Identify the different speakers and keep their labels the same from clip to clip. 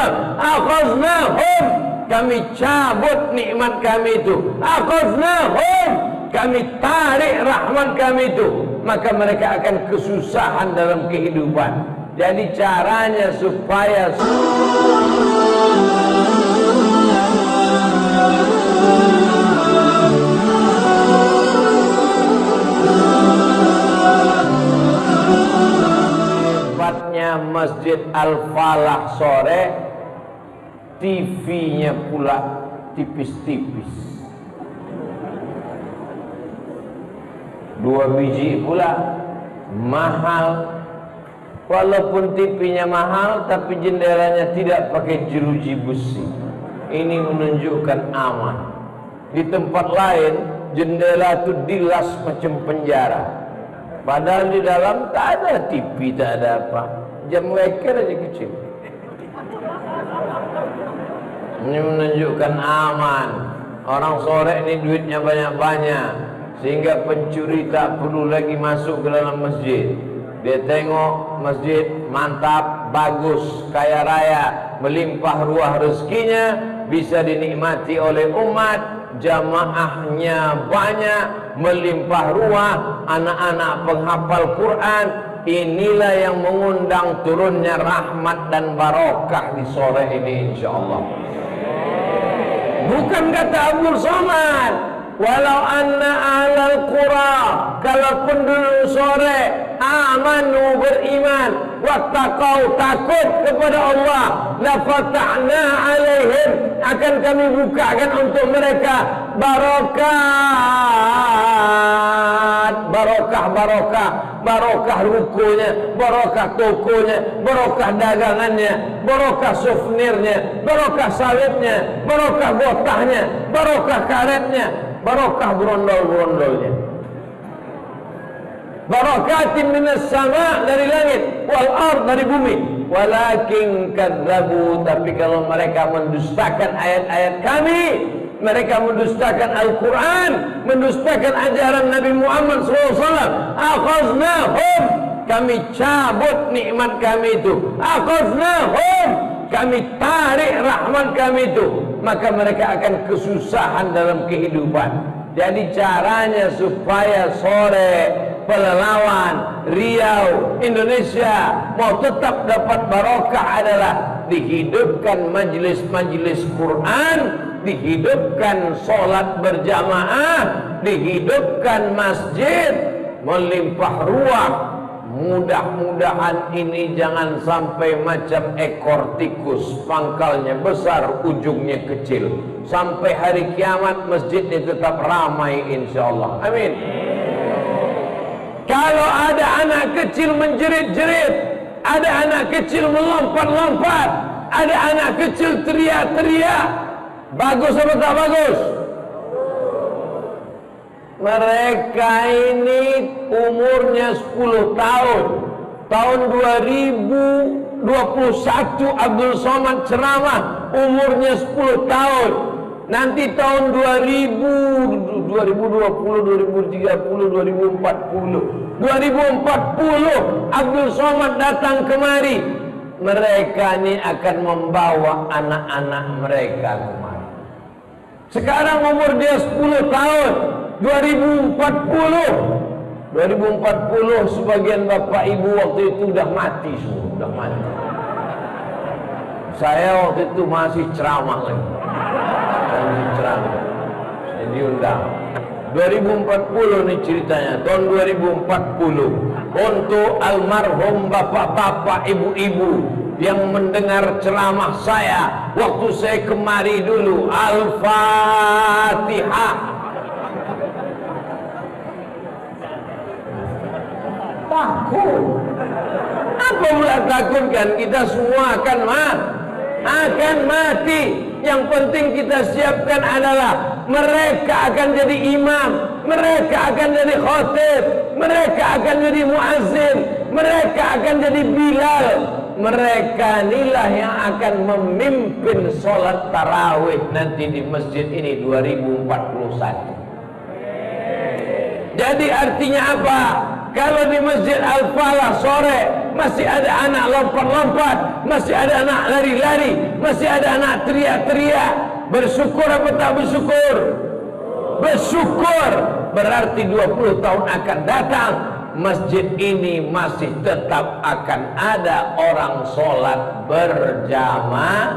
Speaker 1: SAW, akhaznahum, kami cabut nikmat kami itu, akhaznahum, kami tarik rahmat kami itu, maka mereka akan kesusahan dalam kehidupan. Jadi caranya supaya Masjid Al-Falah sore, TV-nya pula tipis-tipis, 2 biji pula, mahal. Walaupun TV-nya mahal, tapi jendelanya tidak pakai jeruji besi. Ini menunjukkan aman. Di tempat lain jendela itu dilas macam penjara, padahal di dalam tak ada TV, tak ada apa, jam weker aja kecil. Ini menunjukkan aman. Orang sore ini duitnya banyak-banyak, sehingga pencuri tak perlu lagi masuk ke dalam masjid. Dia tengok masjid mantap, bagus, kaya raya, melimpah ruah rezekinya, bisa dinikmati oleh umat, jamaahnya banyak, melimpah ruah, anak-anak penghafal Quran. Inilah yang mengundang turunnya rahmat dan barokah di sore ini, insyaallah. Bukan kata Abdul Somad, walau anna ahlal qura, kalau penduduk sore amanu, beriman, wattaqau, takut kepada Allah, la fatahna alaihim, akan kami bukakan untuk mereka barokat, barokah rukunya, barokah tokonya, barokah dagangannya, barokah souvenirnya, barokah sawitnya, barokah botahnya, barokah karetnya, barokah berondol-berondolnya. Barakatin minas sama, dari langit, wal ard, dari bumi. Walakin kadzabu, tapi kalau mereka mendustakan ayat-ayat kami, mereka mendustakan Al-Quran, mendustakan ajaran Nabi Muhammad SAW, akhaznahum, kami cabut nikmat kami itu, akhaznahum, kami tarik rahmat kami itu, maka mereka akan kesusahan dalam kehidupan. Jadi caranya supaya sore Pelalawan, Riau, Indonesia mau tetap dapat barokah adalah dihidupkan majlis-majlis Quran, dihidupkan sholat berjamaah, dihidupkan masjid, melimpah ruah. Mudah-mudahan ini jangan sampai macam ekor tikus, pangkalnya besar, ujungnya kecil. Sampai hari kiamat masjid ini tetap ramai, insyaallah. Amin. Kalau ada anak kecil menjerit-jerit, ada anak kecil melompat-lompat, ada anak kecil teriak-teriak, bagus atau tak bagus? Mereka ini umurnya 10 tahun. Tahun 2021 Abdul Somad ceramah, umurnya 10 tahun. Nanti tahun 2020, 2030, 2040 Abdul Somad datang kemari. Mereka ini akan membawa anak-anak mereka kemari. Sekarang umur dia 10 tahun. 2040 sebagian bapak ibu waktu itu udah mati semua, udah mati. Saya waktu itu masih ceramah lagi. Saya diundang 2040 nih ceritanya, tahun 2040, untuk almarhum bapak-bapak, ibu-ibu yang mendengar ceramah saya waktu saya kemari dulu. Al-Fatihah. Takut. Apa pula takutkan? Kita semua akan mati. Yang penting kita siapkan adalah mereka akan jadi imam, mereka akan jadi khatib, mereka akan jadi muazzin, mereka akan jadi bilal. Mereka inilah yang akan memimpin sholat tarawih nanti di masjid ini 2041. Jadi artinya apa? Kalau di Masjid Al-Falah sore masih ada anak lompat-lompat, masih ada anak lari-lari, masih ada anak teriak-teriak, bersyukur apa tak bersyukur? Bersyukur. Berarti 20 tahun akan datang, masjid ini masih tetap akan ada orang sholat berjamaah.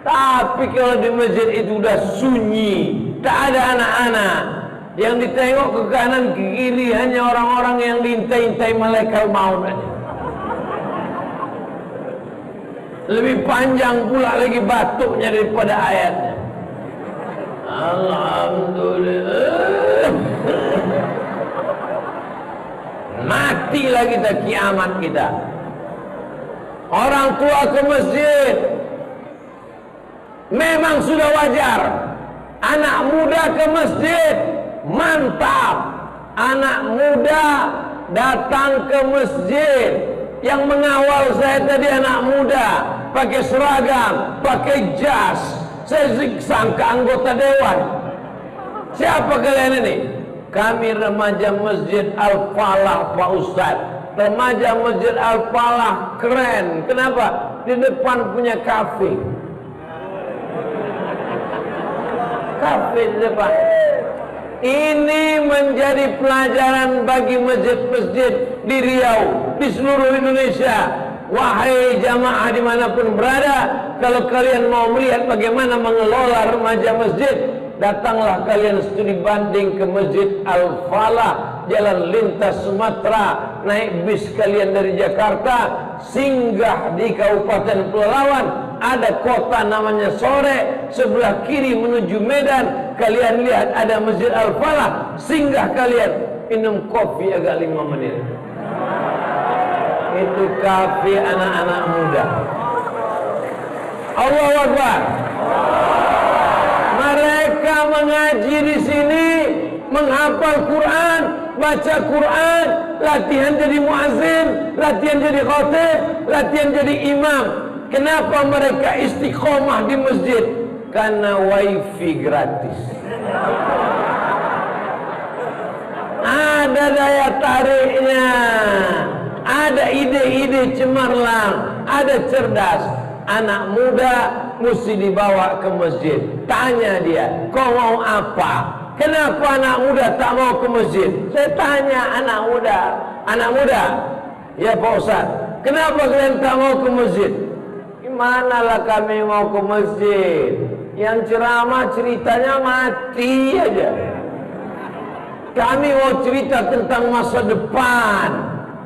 Speaker 1: Tapi kalau di masjid itu udah sunyi, tak ada anak-anak, yang ditengok ke kanan ke kiri hanya orang-orang yang diintai-intai malaikat maut aja. Lebih panjang pula lagi batuknya daripada ayatnya. Alhamdulillah. Matilah kita, kiamat kita. Orang tua ke masjid memang sudah wajar. Anak muda ke masjid, mantap. Anak muda datang ke masjid. Yang mengawal saya tadi anak muda, pakai seragam, pakai jas. Saya sangka anggota dewan. Siapa kalian ini? Kami remaja Masjid Al-Falah, Pak Ustadz. Remaja Masjid Al-Falah keren. Kenapa? Di depan punya kafe. Kafe di depan. Ini menjadi pelajaran bagi masjid-masjid di Riau, di seluruh Indonesia. Wahai jamaah dimanapun berada, kalau kalian mau melihat bagaimana mengelola remaja masjid, datanglah kalian studi banding ke Masjid Al-Falah, Jalan Lintas Sumatera. Naik bis kalian dari Jakarta, singgah di Kabupaten Pelalawan. Ada kota namanya Sore, sebelah kiri menuju Medan. Kalian lihat ada Masjid Al-Falah, singgah kalian, minum kopi agak 5 menit. Itu kafe anak-anak muda. Allahu Akbar. Mereka mengaji di sini, menghafal Quran, baca Quran, latihan jadi muazzin, latihan jadi khatib, latihan jadi imam. Kenapa mereka istiqomah di masjid? Karena wifi gratis. Ada daya tariknya, ada ide-ide cemerlang, ada cerdas. Anak muda mesti dibawa ke masjid. Tanya dia, kau mau apa? Kenapa anak muda tak mau ke masjid? Saya tanya anak muda, ya Pak Ustaz, kenapa kalian tak mau ke masjid? Gimanalah kami mau ke masjid? Yang ceramah ceritanya mati aja. Kami mau cerita tentang masa depan.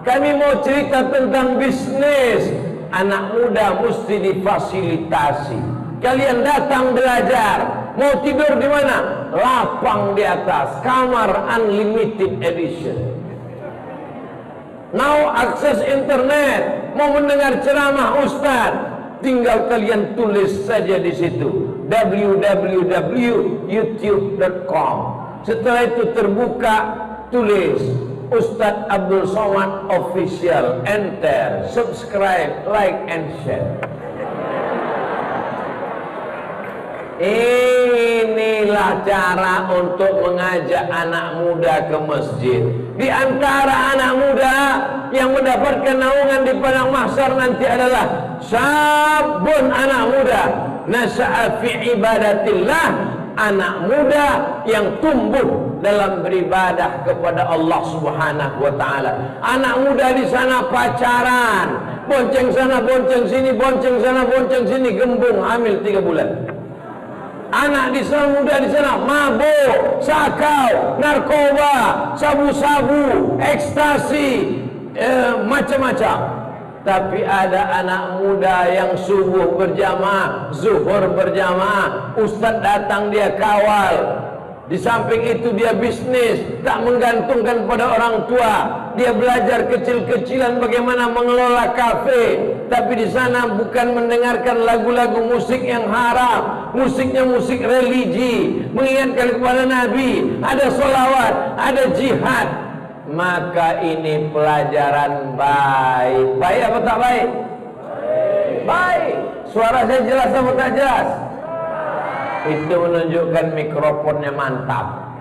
Speaker 1: Kami mau cerita tentang bisnis. Anak muda mesti difasilitasi. Kalian datang belajar. Mau tidur di mana? Lapang di atas. Kamar unlimited edition. Now akses internet. Mau mendengar ceramah Ustaz, tinggal kalian tulis saja di situ www.youtube.com. Setelah itu terbuka, tulis Ustadz Abdul Somad Official, enter, subscribe, like and share. Inilah cara untuk mengajak anak muda ke masjid. Di antara anak muda yang mendapatkan naungan di padang mahsyar nanti adalah sabun anak muda nasya'a fi ibadatillah, anak muda yang tumbuh dalam beribadah kepada Allah Subhanahu wa taala. Anak muda di sana pacaran, bonceng sana bonceng sini, bonceng sana bonceng sini, gembung hamil 3 bulan. Anak di sana, muda di sana mabuk, sakau, narkoba, sabu-sabu, ekstasi, macam-macam. Tapi ada anak muda yang subuh berjamaah, zuhur berjamaah, ustaz datang dia kawal. Di samping itu dia bisnis, tak menggantungkan pada orang tua. Dia belajar kecil-kecilan bagaimana mengelola kafe. Tapi di sana bukan mendengarkan lagu-lagu musik yang haram. Musiknya musik religi, mengingatkan kepada Nabi. Ada sholawat, ada jihad. Maka ini pelajaran baik. Baik apa tak baik? Baik. Suara saya jelas apa tak jelas? Itu menunjukkan mikrofonnya mantap.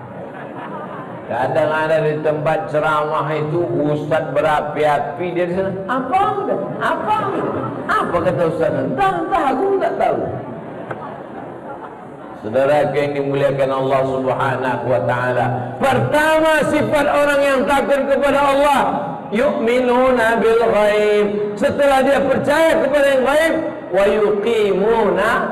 Speaker 1: Kadang ada di tempat ceramah itu ustaz berapi-api, dia di sana, apa kata ustaz? Entah, aku tak tahu. Saudara yang dimuliakan Allah Subhanahu wa taala, pertama sifat orang yang takut kepada Allah, yu'minuna bil ghaib. Setelah dia percaya kepada yang ghaib, wa yuqimuna.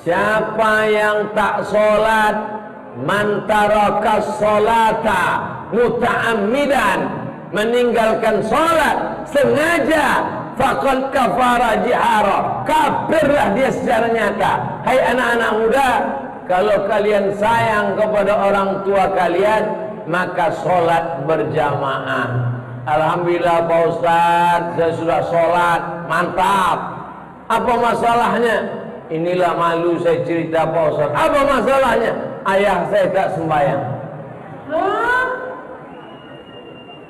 Speaker 1: Siapa yang tak solat, man taraka sholata muta'ammidan, meninggalkan solat sengaja, faqad kafara jihara, kafirlah dia secara nyata. Hai anak-anak muda, kalau kalian sayang kepada orang tua kalian, maka solat berjamaah. Alhamdulillah Pak Ustaz, saya sudah solat, mantap. Apa masalahnya? Inilah malu saya cerita Pak Ustaz. Apa masalahnya? Ayah saya tak sembahyang.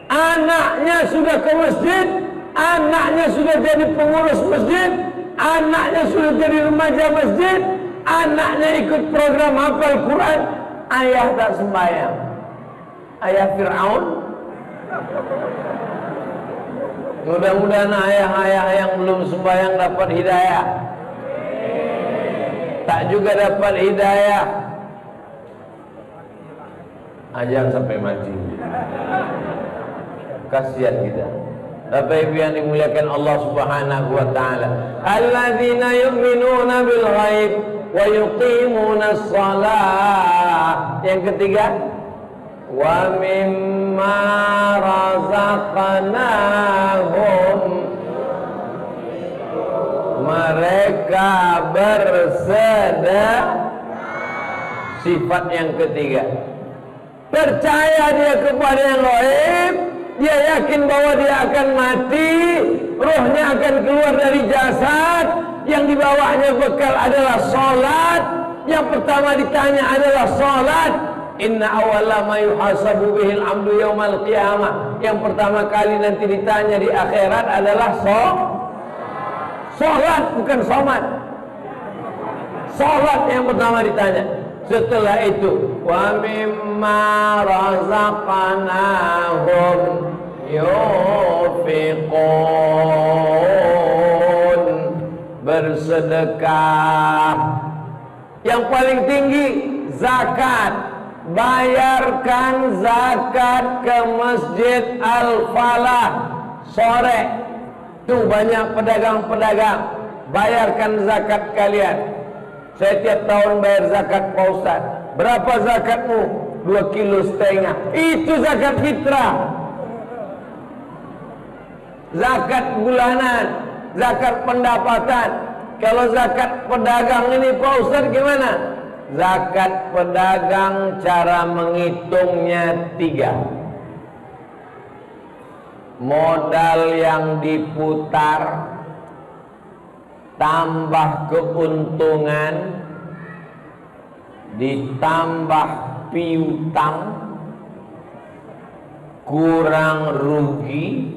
Speaker 1: Anaknya sudah ke masjid, anaknya sudah jadi pengurus masjid, anaknya sudah jadi remaja masjid, anaknya ikut program hafal Quran, ayah tak sembahyang. Ayah Fir'aun. Mudah-mudahan ayah-ayah yang belum sembahyang dapat hidayah. Tak juga dapat hidayah, ajang sampai mati. Kasihan kita. Bapak Ibu yang dimuliakan Allah Subhanahu wa taala, alladzina yu'minuna bil ghaib wa yuqimuna shalah. Yang ketiga, wa mimma razaqnahum, mereka bersedekah. Sifat yang ketiga, percaya dia kepada yang gaib, dia yakin bahwa dia akan mati, rohnya akan keluar dari jasad, yang dibawanya bekal adalah sholat. Yang pertama ditanya adalah sholat. Inna awwala ma yuhasabu bihil amdu yaumal qiyamah, yang pertama kali nanti ditanya di akhirat adalah sholat, bukan somat. Sholat yang pertama ditanya. Setelah itu, wa mimma razaqnahum yunfiqun, bersedekah. Yang paling tinggi zakat. Bayarkan zakat ke Masjid Al-Falah sore. Tuh banyak pedagang-pedagang, bayarkan zakat kalian. Saya tiap tahun bayar zakat Pak Ustaz. Berapa zakatmu? 2,5 kilo. Itu zakat fitrah. Zakat bulanan, zakat pendapatan. Kalau zakat pedagang ini Pak Ustaz gimana? Zakat pedagang cara menghitungnya 3. Modal yang diputar tambah keuntungan ditambah piutang kurang rugi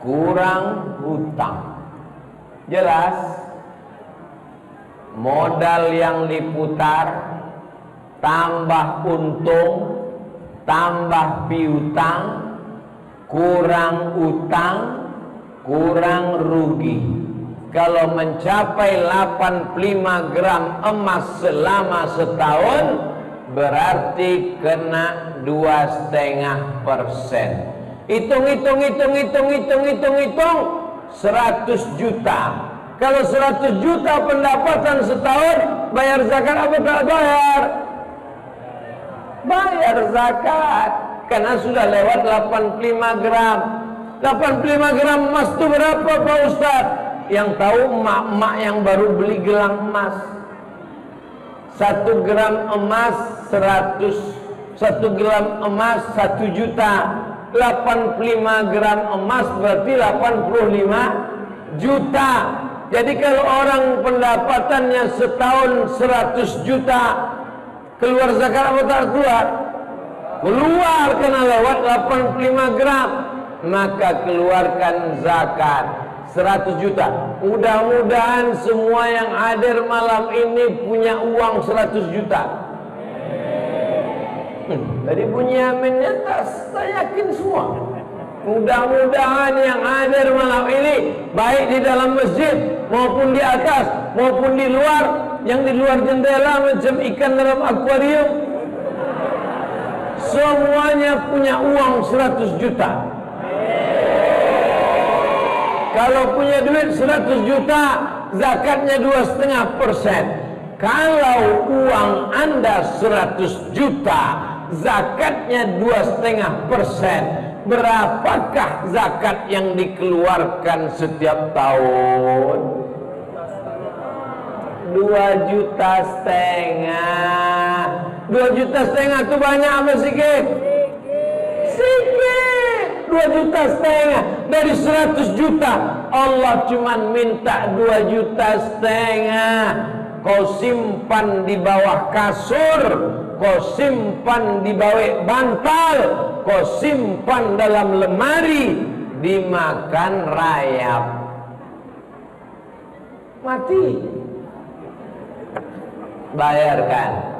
Speaker 1: kurang hutang. Jelas? Modal yang diputar tambah untung tambah piutang kurang utang kurang rugi. Kalau mencapai 85 gram emas selama setahun, berarti kena 2,5%. Hitung 100 juta. Kalau 100 juta pendapatan setahun, bayar zakat apa tak bayar? Bayar zakat, karena sudah lewat 85 gram. 85 gram emas itu berapa Pak Ustaz? Yang tahu emak-emak yang baru beli gelang emas. 1 gram emas 1 gram emas 1 juta. 85 gram emas berarti 85 juta. Jadi kalau orang pendapatannya setahun 100 juta, keluar zakat apa tak keluar? Keluar, karena lewat 85 gram. Maka keluarkan zakat 100 juta. Mudah-mudahan semua yang hadir malam ini punya uang 100 juta. Tadi bunyi aminnya saya yakin semua. Mudah-mudahan yang hadir malam ini, baik di dalam masjid maupun di atas maupun di luar, yang di luar jendela macam ikan dalam akuarium, semuanya punya uang 100 juta. Kalau punya duit 100 juta, zakatnya 2,5%. Kalau uang Anda 100 juta, zakatnya 2,5%. Berapakah zakat yang dikeluarkan setiap tahun? 2,5 juta. 2,5 juta itu banyak apa sedikit? Sedikit. 2,5 juta dari 100 juta. Allah cuma minta 2,5 juta. Kau simpan di bawah kasur, kau simpan di bawah bantal, kau simpan dalam lemari, dimakan rayap, mati. Bayarkan.